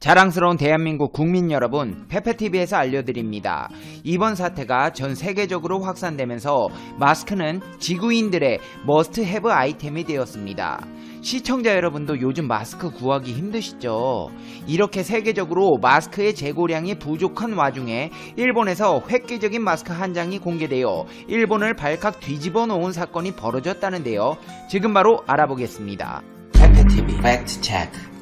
자랑스러운 대한민국 국민 여러분, 페페TV에서 알려드립니다. 이번 사태가 전 세계적으로 확산되면서 마스크는 지구인들의 머스트 해브 아이템이 되었습니다. 시청자 여러분도 요즘 마스크 구하기 힘드시죠? 이렇게 세계적으로 마스크의 재고량이 부족한 와중에 일본에서 획기적인 마스크 한 장이 공개되어 일본을 발칵 뒤집어 놓은 사건이 벌어졌다는데요. 지금 바로 알아보겠습니다. 페페TV 팩트 체크.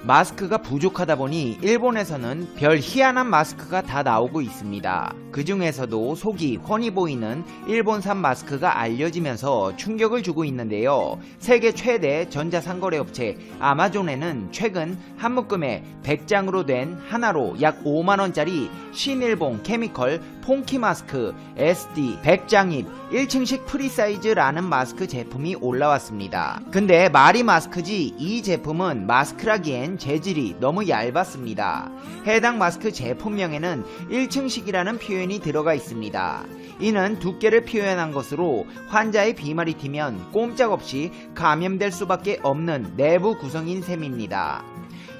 마스크가 부족하다 보니 일본에서는 별 희한한 마스크가 다 나오고 있습니다. 그 중에서도 속이 훤히 보이는 일본산 마스크가 알려지면서 충격을 주고 있는데요. 세계 최대 전자상거래 업체 아마존에는 최근 한 묶음에 100장으로 된 하나로 약 5만원짜리 신일본 케미컬 폰키 마스크 SD 100장입 1층식 프리사이즈라는 마스크 제품이 올라왔습니다. 근데 말이 마스크지 이 제품은 마스크라기엔 재질이 너무 얇았습니다. 해당 마스크 제품명에는 1층식이라는 표현이 들어가 있습니다. 이는 두께를 표현한 것으로 환자의 비말이 튀면 꼼짝없이 감염될 수밖에 없는 내부 구성인 셈입니다.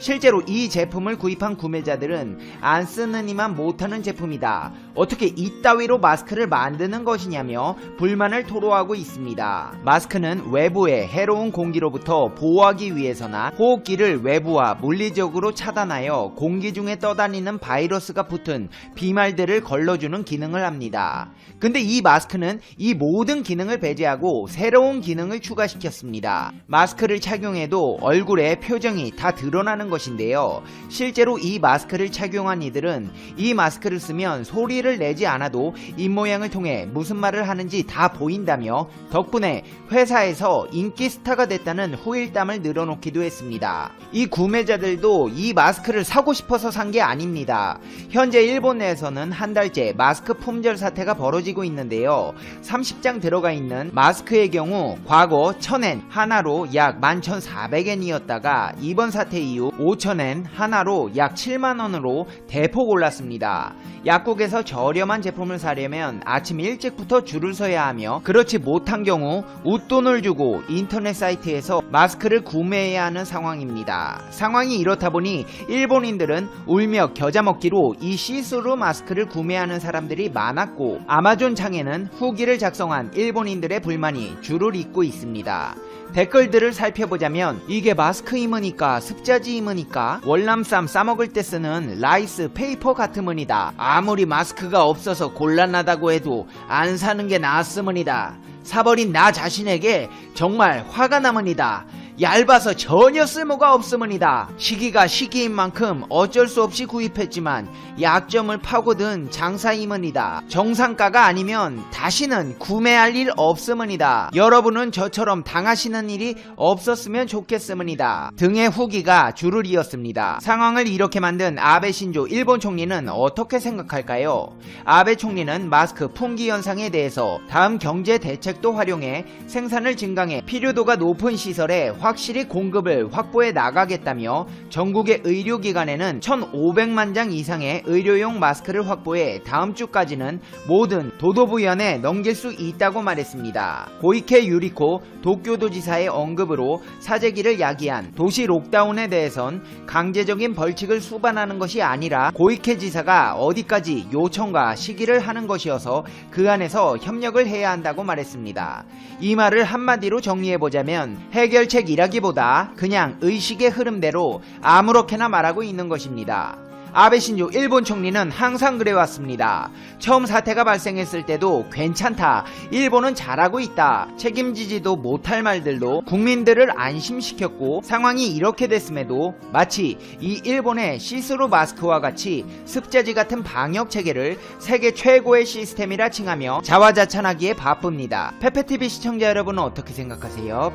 실제로 이 제품을 구입한 구매자들은 안 쓰느니만 못하는 제품이다, 어떻게 이따위로 마스크를 만드는 것이냐며 불만을 토로하고 있습니다. 마스크는 외부의 해로운 공기로부터 보호하기 위해서나 호흡기를 외부와 물리적으로 차단하여 공기 중에 떠다니는 바이러스가 붙은 비말들을 걸러주는 기능을 합니다. 근데 이 마스크는 이 모든 기능을 배제하고 새로운 기능을 추가시켰습니다. 마스크를 착용해도 얼굴에 표정이 다 드러나는 것인데요. 실제로 이 마스크를 착용한 이들은 이 마스크를 쓰면 소리를 내지 않아도 입모양을 통해 무슨 말을 하는지 다 보인다며 덕분에 회사에서 인기 스타가 됐다는 후일담을 늘어놓기도 했습니다. 이 구매자들도 이 마스크를 사고 싶어서 산 게 아닙니다. 현재 일본 내에서는 한 달째 마스크 품절 사태가 벌어지고 있는데요. 30장 들어가 있는 마스크의 경우 과거 1000엔 하나로 약 11,400엔이었다가 이번 사태 이후 5,000엔 하나로 약 7만원으로 대폭 올랐습니다. 약국에서 저렴한 제품을 사려면 아침 일찍부터 줄을 서야 하며 그렇지 못한 경우 웃돈을 주고 인터넷 사이트에서 마스크를 구매해야 하는 상황입니다. 상황이 이렇다 보니 일본인들은 울며 겨자 먹기로 이 시스루 마스크를 구매하는 사람들이 많았고 아마존 창에는 후기를 작성한 일본인들의 불만이 줄을 잇고 있습니다. 댓글들을 살펴보자면 이게 마스크 임으니까 습자지 임으니까 월남쌈 싸먹을 때 쓰는 라이스 페이퍼 같으문이다, 아무리 마스크가 없어서 곤란하다고 해도 안 사는 게 나았으문이다, 사버린 나 자신에게 정말 화가 나문이다, 얇아서 전혀 쓸모가 없으문이다, 시기가 시기인 만큼 어쩔 수 없이 구입했지만 약점을 파고든 장사임은이다, 정상가가 아니면 다시는 구매할 일 없으문이다, 여러분은 저처럼 당하시는 일이 없었으면 좋겠으문이다 등의 후기가 줄을 이었습니다. 상황을 이렇게 만든 아베 신조 일본 총리는 어떻게 생각할까요? 아베 총리는 마스크 품귀 현상에 대해서 다음 경제 대책도 활용해 생산을 증강해 필요도가 높은 시설에 확실히 공급을 확보해 나가겠다며 전국의 의료기관에는 1,500만 장 이상의 의료용 마스크를 확보해 다음 주까지는 모든 도도부현에 넘길 수 있다고 말했습니다. 고이케 유리코 도쿄도지사의 언급으로 사재기를 야기한 도시 록다운에 대해선 강제적인 벌칙을 수반하는 것이 아니라 고이케 지사가 어디까지 요청과 시기를 하는 것이어서 그 안에서 협력을 해야 한다고 말했습니다. 이 말을 한마디로 정리해보자면 해결책이라기보다 그냥 의식의 흐름대로 아무렇게나 말하고 있는 것입니다. 아베 신조 일본 총리는 항상 그래왔습니다. 처음 사태가 발생했을 때도 괜찮다, 일본은 잘하고 있다, 책임지지도 못할 말들로 국민들을 안심시켰고 상황이 이렇게 됐음에도 마치 이 일본의 시스루 마스크와 같이 습자지 같은 방역 체계를 세계 최고의 시스템이라 칭하며 자화자찬하기에 바쁩니다. 페페TV 시청자 여러분은 어떻게 생각하세요?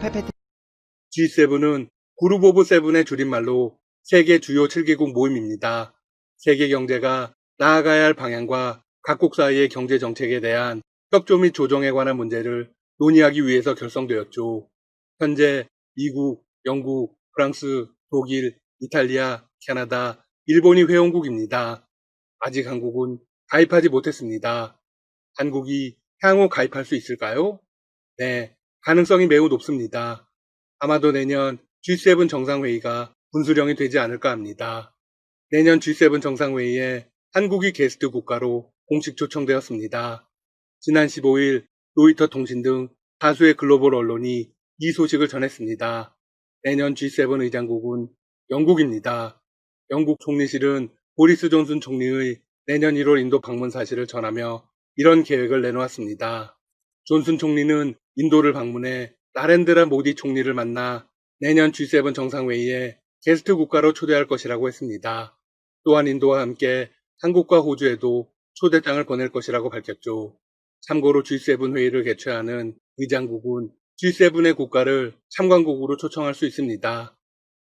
G7은 그룹 오브 세븐의 줄임말로 세계 주요 7개국 모임입니다. 세계 경제가 나아가야 할 방향과 각국 사이의 경제 정책에 대한 협조 및 조정에 관한 문제를 논의하기 위해서 결성되었죠. 현재 미국, 영국, 프랑스, 독일, 이탈리아, 캐나다, 일본이 회원국입니다. 아직 한국은 가입하지 못했습니다. 한국이 향후 가입할 수 있을까요? 네, 가능성이 매우 높습니다. 아마도 내년 G7 정상회의가 분수령이 되지 않을까 합니다. 내년 G7 정상회의에 한국이 게스트 국가로 공식 초청되었습니다. 지난 15일 로이터 통신 등 다수의 글로벌 언론이 이 소식을 전했습니다. 내년 G7 의장국은 영국입니다. 영국 총리실은 보리스 존슨 총리의 내년 1월 인도 방문 사실을 전하며 이런 계획을 내놓았습니다. 존슨 총리는 인도를 방문해 나렌드라 모디 총리를 만나 내년 G7 정상회의에 게스트 국가로 초대할 것이라고 했습니다. 또한 인도와 함께 한국과 호주에도 초대장을 보낼 것이라고 밝혔죠. 참고로 G7 회의를 개최하는 의장국은 G7의 국가를 참관국으로 초청할 수 있습니다.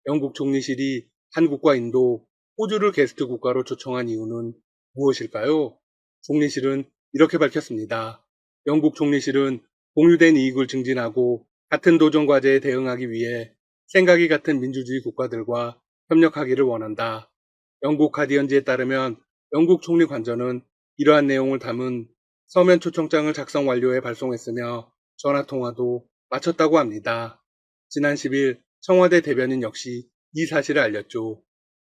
영국 총리실이 한국과 인도, 호주를 게스트 국가로 초청한 이유는 무엇일까요? 총리실은 이렇게 밝혔습니다. 영국 총리실은 공유된 이익을 증진하고 같은 도전 과제에 대응하기 위해 생각이 같은 민주주의 국가들과 협력하기를 원한다. 영국 가디언지에 따르면 영국 총리 관저는 이러한 내용을 담은 서면 초청장을 작성 완료해 발송했으며 전화통화도 마쳤다고 합니다. 지난 10일 청와대 대변인 역시 이 사실을 알렸죠.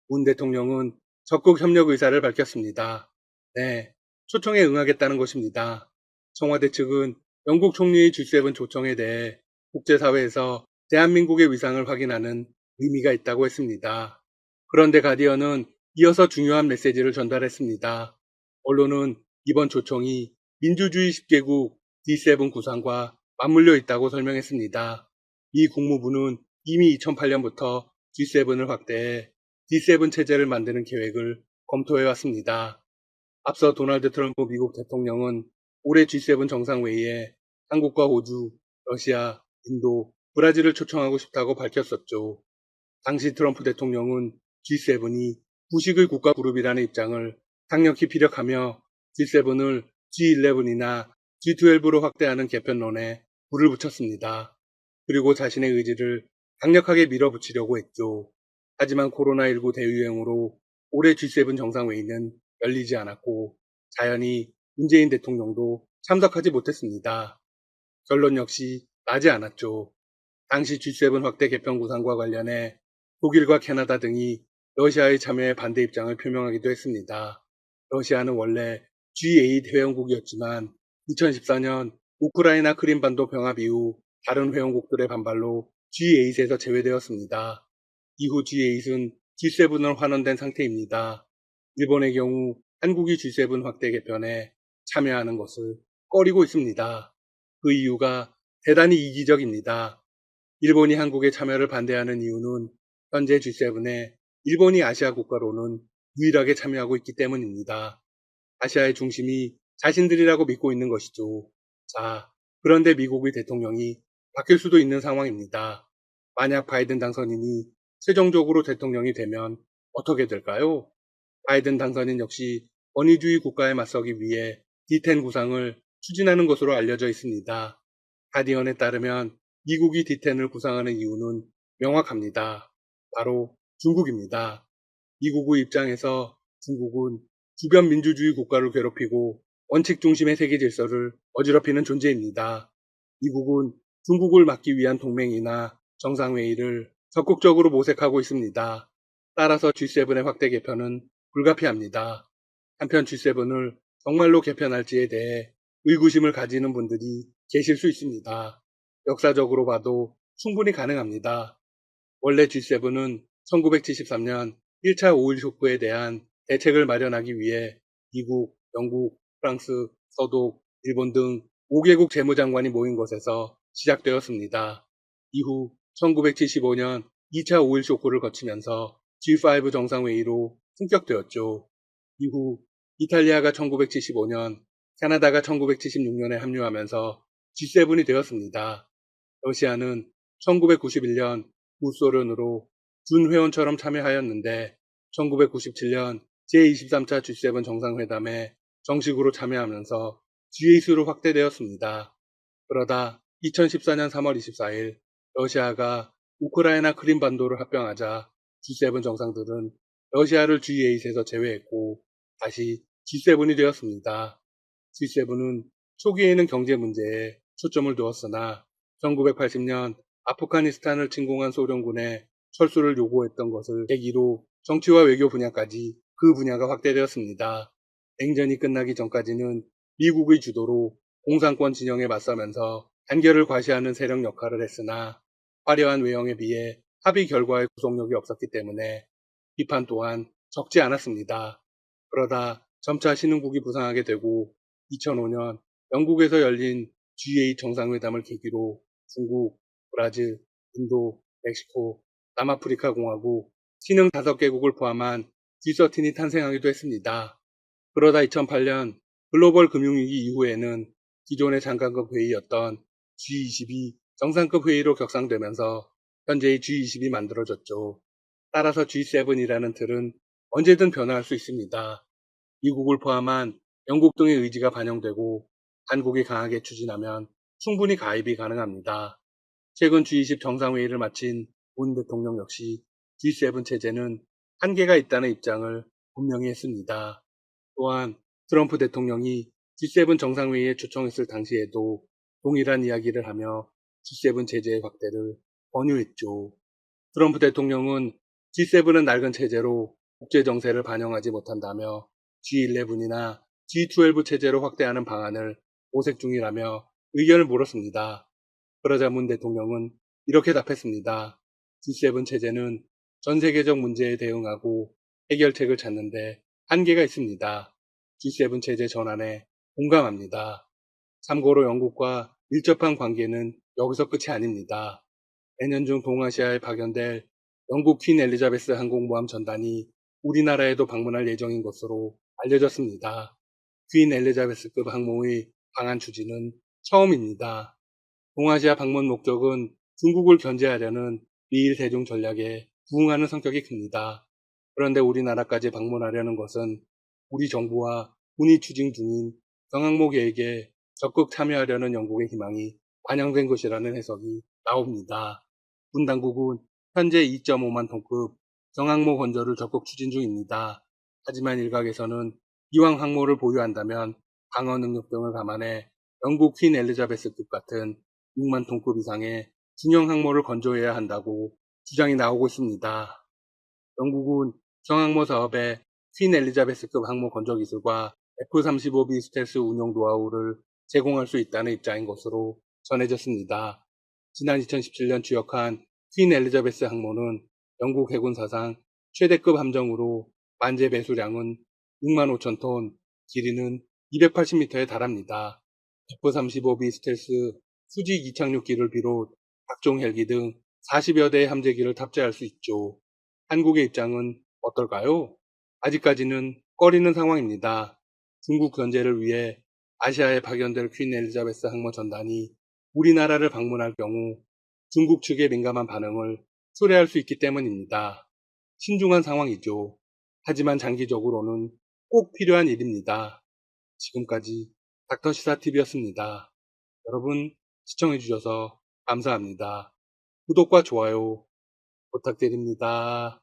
문 대통령은 적극 협력 의사를 밝혔습니다. 네, 초청에 응하겠다는 것입니다. 청와대 측은 영국 총리의 G7 초청에 대해 국제사회에서 대한민국의 위상을 확인하는 의미가 있다고 했습니다. 그런데 가디언은 이어서 중요한 메시지를 전달했습니다. 언론은 이번 초청이 민주주의 10개국 D7 구상과 맞물려 있다고 설명했습니다. 미 국무부는 이미 2008년부터 G7을 확대해 D7 체제를 만드는 계획을 검토해왔습니다. 앞서 도널드 트럼프 미국 대통령은 올해 G7 정상회의에 한국과 호주, 러시아, 인도, 브라질을 초청하고 싶다고 밝혔었죠. 당시 트럼프 대통령은 G7이 구식의 국가 그룹이라는 입장을 강력히 피력하며 G7을 G11이나 G12로 확대하는 개편론에 불을 붙였습니다. 그리고 자신의 의지를 강력하게 밀어붙이려고 했죠. 하지만 코로나19 대유행으로 올해 G7 정상회의는 열리지 않았고 자연히 문재인 대통령도 참석하지 못했습니다. 결론 역시 나지 않았죠. 당시 G7 확대 개편 구상과 관련해 독일과 캐나다 등이 러시아의 참여에 반대 입장을 표명하기도 했습니다. 러시아는 원래 G8 회원국이었지만 2014년 우크라이나 크림반도 병합 이후 다른 회원국들의 반발로 G8에서 제외되었습니다. 이후 G8은 G7으로 환원된 상태입니다. 일본의 경우 한국이 G7 확대 개편에 참여하는 것을 꺼리고 있습니다. 그 이유가 대단히 이기적입니다. 일본이 한국의 참여를 반대하는 이유는 현재 G7에 일본이 아시아 국가로는 유일하게 참여하고 있기 때문입니다. 아시아의 중심이 자신들이라고 믿고 있는 것이죠. 자, 그런데 미국의 대통령이 바뀔 수도 있는 상황입니다. 만약 바이든 당선인이 최종적으로 대통령이 되면 어떻게 될까요? 바이든 당선인 역시 권위주의 국가에 맞서기 위해 D10 구상을 추진하는 것으로 알려져 있습니다. 가디언에 따르면 미국이 D10을 구상하는 이유는 명확합니다. 바로 중국입니다. 미국의 입장에서 중국은 주변 민주주의 국가를 괴롭히고 원칙 중심의 세계 질서를 어지럽히는 존재입니다. 미국은 중국을 막기 위한 동맹이나 정상회의를 적극적으로 모색하고 있습니다. 따라서 G7의 확대 개편은 불가피합니다. 한편 G7을 정말로 개편할지에 대해 의구심을 가지는 분들이 계실 수 있습니다. 역사적으로 봐도 충분히 가능합니다. 원래 G7은 1973년 1차 오일 쇼크에 대한 대책을 마련하기 위해 미국, 영국, 프랑스, 서독, 일본 등 5개국 재무장관이 모인 것에서 시작되었습니다. 이후 1975년 2차 오일 쇼크를 거치면서 G5 정상회의로 승격되었죠. 이후 이탈리아가 1975년, 캐나다가 1976년에 합류하면서 G7이 되었습니다. 러시아는 1991년 구소련으로 준회원처럼 참여하였는데 1997년 제23차 G7 정상회담에 정식으로 참여하면서 G8로 확대되었습니다. 그러다 2014년 3월 24일 러시아가 우크라이나 크림반도를 합병하자 G7 정상들은 러시아를 G8에서 제외했고 다시 G7이 되었습니다. G7은 초기에는 경제 문제에 초점을 두었으나 1980년 아프가니스탄을 침공한 소련군의 철수를 요구했던 것을 계기로 정치와 외교 분야까지 그 분야가 확대되었습니다. 냉전이 끝나기 전까지는 미국의 주도로 공산권 진영에 맞서면서 단결을 과시하는 세력 역할을 했으나 화려한 외형에 비해 합의 결과의 구속력이 없었기 때문에 비판 또한 적지 않았습니다. 그러다 점차 신흥국이 부상하게 되고 2005년 영국에서 열린 G8 정상회담을 계기로 중국, 브라질, 인도, 멕시코, 남아프리카 공화국, 신흥 5개국을 포함한 G13이 탄생하기도 했습니다. 그러다 2008년 글로벌 금융위기 이후에는 기존의 장관급 회의였던 G20이 정상급 회의로 격상되면서 현재의 G20이 만들어졌죠. 따라서 G7이라는 틀은 언제든 변화할 수 있습니다. 미국을 포함한 영국 등의 의지가 반영되고 한국이 강하게 추진하면 충분히 가입이 가능합니다. 최근 G20 정상회의를 마친 문 대통령 역시 G7 체제는 한계가 있다는 입장을 분명히 했습니다. 또한 트럼프 대통령이 G7 정상회의에 초청했을 당시에도 동일한 이야기를 하며 G7 체제의 확대를 권유했죠. 트럼프 대통령은 G7은 낡은 체제로 국제 정세를 반영하지 못한다며 G11이나 G12 체제로 확대하는 방안을 모색 중이라며 의견을 물었습니다. 그러자 문 대통령은 이렇게 답했습니다. G7 체제는 전 세계적 문제에 대응하고 해결책을 찾는데 한계가 있습니다. G7 체제 전환에 공감합니다. 참고로 영국과 밀접한 관계는 여기서 끝이 아닙니다. 내년 중 동아시아에 파견될 영국 퀸 엘리자베스 항공모함 전단이 우리나라에도 방문할 예정인 것으로 알려졌습니다. 퀸 엘리자베스급 항모의 방한 추진은 처음입니다. 동아시아 방문 목적은 중국을 견제하려는 미일 대중 전략에 부응하는 성격이 큽니다. 그런데 우리나라까지 방문하려는 것은 우리 정부와 군이 추진 중인 경항모 계획에 적극 참여하려는 영국의 희망이 반영된 것이라는 해석이 나옵니다. 군 당국은 현재 2.5만 톤급 경항모 건조를 적극 추진 중입니다. 하지만 일각에서는 이왕 항모를 보유한다면 방어 능력 등을 감안해 영국 퀸 엘리자베스급 같은 6만 톤급 이상의 중형 항모를 건조해야 한다고 주장이 나오고 있습니다. 영국은 경항모 사업에 퀸 엘리자베스급 항모 건조 기술과 F-35B 스텔스 운용 노하우를 제공할 수 있다는 입장인 것으로 전해졌습니다. 지난 2017년 주역한 퀸 엘리자베스 항모는 영국 해군 사상 최대급 함정으로 만재 배수량은 6만 5천 톤, 길이는 280m에 달합니다. F-35B 스텔스 수직 이착륙기를 비롯 각종 헬기 등 40여 대의 함재기를 탑재할 수 있죠. 한국의 입장은 어떨까요? 아직까지는 꺼리는 상황입니다. 중국 견제를 위해 아시아에 파견될 퀸 엘리자베스 항모 전단이 우리나라를 방문할 경우 중국 측의 민감한 반응을 초래할 수 있기 때문입니다. 신중한 상황이죠. 하지만 장기적으로는 꼭 필요한 일입니다. 지금까지 닥터시사TV였습니다. 여러분 시청해주셔서 감사합니다. 구독과 좋아요 부탁드립니다.